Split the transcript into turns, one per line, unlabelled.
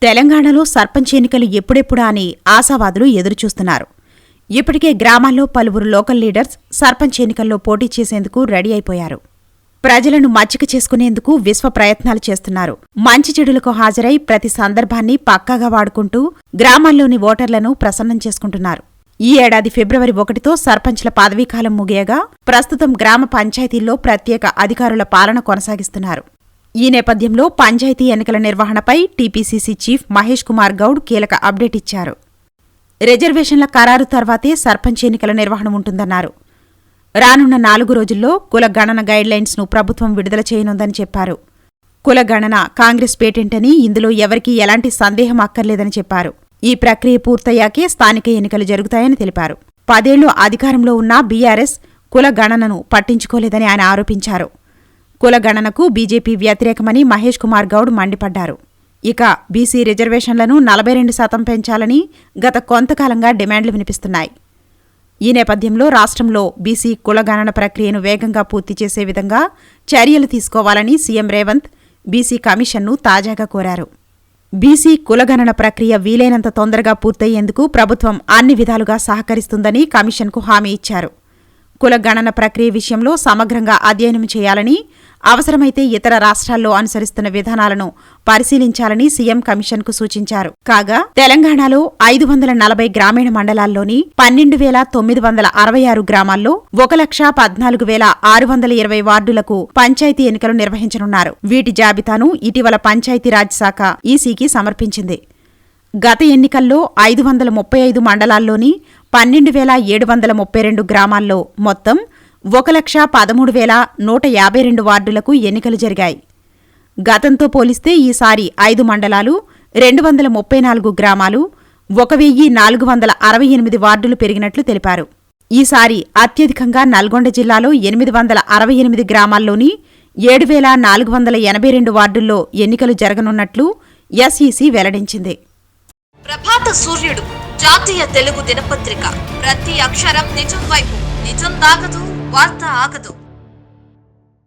తెలంగాణలో సర్పంచ్ ఎన్నికలు ఎప్పుడెప్పుడా అని ఆశావాదులు ఎదురుచూస్తున్నారు. ఇప్పటికే గ్రామాల్లో పలువురు లోకల్ లీడర్స్ సర్పంచ్ ఎన్నికల్లో పోటీ చేసేందుకు రెడీ అయిపోయారు. ప్రజలను మచ్చిక చేసుకునేందుకు విశ్వ ప్రయత్నాలు చేస్తున్నారు. మంచి చెడులకు హాజరై ప్రతి సందర్భాన్ని పక్కాగా వాడుకుంటూ గ్రామాల్లోని ఓటర్లను ప్రసన్నం చేసుకుంటున్నారు. ఈ ఏడాది ఫిబ్రవరి 1తో సర్పంచ్ల పదవీకాలం ముగియగా ప్రస్తుతం గ్రామ పంచాయతీల్లో ప్రత్యేక అధికారుల పాలన కొనసాగిస్తున్నారు. ఈ నేపథ్యంలో పంచాయతీ ఎన్నికల నిర్వహణపై టీపీసీసీ చీఫ్ మహేష్ కుమార్ గౌడ్ కీలక అప్డేట్ ఇచ్చారు. రిజర్వేషన్ల ఖరారు తర్వాతే సర్పంచ్ ఎన్నికల నిర్వహణ ఉంటుందన్నారు. రానున్న 4 రోజుల్లో కుల గణన గైడ్లైన్స్ను ప్రభుత్వం విడుదల చేయనుందని చెప్పారు. కుల గణన కాంగ్రెస్ పేటెంట్ అని, ఇందులో ఎవరికీ ఎలాంటి సందేహం అక్కర్లేదని చెప్పారు. ఈ ప్రక్రియ పూర్తయ్యాకే స్థానిక ఎన్నికలు జరుగుతాయని తెలిపారు. 10 ఏళ్లు అధికారంలో ఉన్న బీఆర్ఎస్ కుల గణనను పట్టించుకోలేదని ఆయన ఆరోపించారు. కుల గణనకు బీజేపీ వ్యతిరేకమని మహేష్ కుమార్ గౌడ్ మండిపడ్డారు. ఇక బీసీ రిజర్వేషన్లను 42% పెంచాలని గత కొంతకాలంగా డిమాండ్లు వినిపిస్తున్నాయి. ఈ నేపథ్యంలో రాష్ట్రంలో బీసీ కుల గణన ప్రక్రియను వేగంగా పూర్తి చేసే విధంగా చర్యలు తీసుకోవాలని సీఎం రేవంత్ బీసీ కమిషన్ను తాజాగా కోరారు. బీసీ కులగణన ప్రక్రియ వీలైనంత తొందరగా పూర్తయ్యేందుకు ప్రభుత్వం అన్ని విధాలుగా సహకరిస్తుందని కమిషన్కు హామీ ఇచ్చారు. కుల గణన ప్రక్రియ విషయంలో సమగ్రంగా అధ్యయనం చేయాలని, అవసరమైతే ఇతర రాష్ట్రాల్లో అనుసరిస్తున్న విధానాలను పరిశీలించాలని సీఎం కమిషన్కు సూచించారు. కాగా తెలంగాణలో 540 గ్రామీణ మండలాల్లోని 12,966 గ్రామాల్లో 1,14,620 వార్డులకు పంచాయతీ ఎన్నికలు నిర్వహించనున్నారు. వీటి జాబితాను ఇటీవల పంచాయతీరాజ్ శాఖ ఈసీకి సమర్పించింది. గత ఎన్నికల్లో 535 మండలాల్లోని 12,732 గ్రామాల్లో మొత్తం 1,13,152 వార్డులకు ఎన్నికలు జరిగాయి. గతంతో పోలిస్తే ఈసారి 5 మండలాలు, 234 గ్రామాలు, 1,468 వార్డులు పెరిగినట్లు తెలిపారు. ఈసారి అత్యధికంగా నల్గొండ జిల్లాలో 868 గ్రామాల్లోని 7,482 వార్డుల్లో ఎన్నికలు జరగనున్నట్లు ఎస్ఈసీ వెల్లడించింది.
ప్రభాత సూర్యుడు జాతీయ తెలుగు దినపత్రిక. ప్రతి అక్షరం నిజం వైపు. నిజం దాగదు, వార్త ఆగదు.